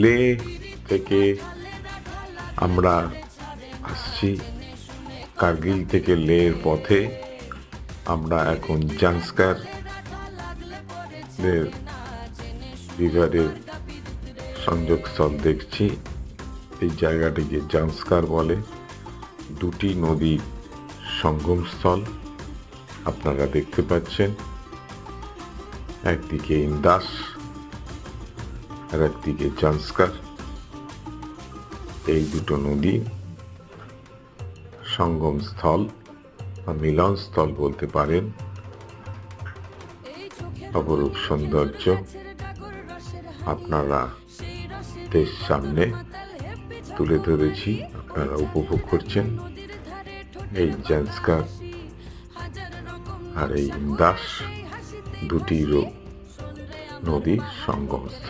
লেহ থেকে আমরা আসছি, কার্গিল থেকে লেহের পথে আমরা এখন জাংস্কার রিভারের সংযোগস্থল দেখছি। এই জায়গাটিকে জাংস্কার বলে। দুটি নদীর সঙ্গমস্থল আপনারা দেখতে পাচ্ছেন, একদিকে ইন্দাস আর একদিকে জাংস্কার। এই দুটো নদী সঙ্গমস্থল বা মিলনস্থল বলতে পারেন। অপরূপ সৌন্দর্য আপনারা দেশ সামনে তুলে ধরেছি, আপনারা উপভোগ করছেন। এই জাংস্কার আর এই ইন্দাস দুটি নদীর সঙ্গমস্থল।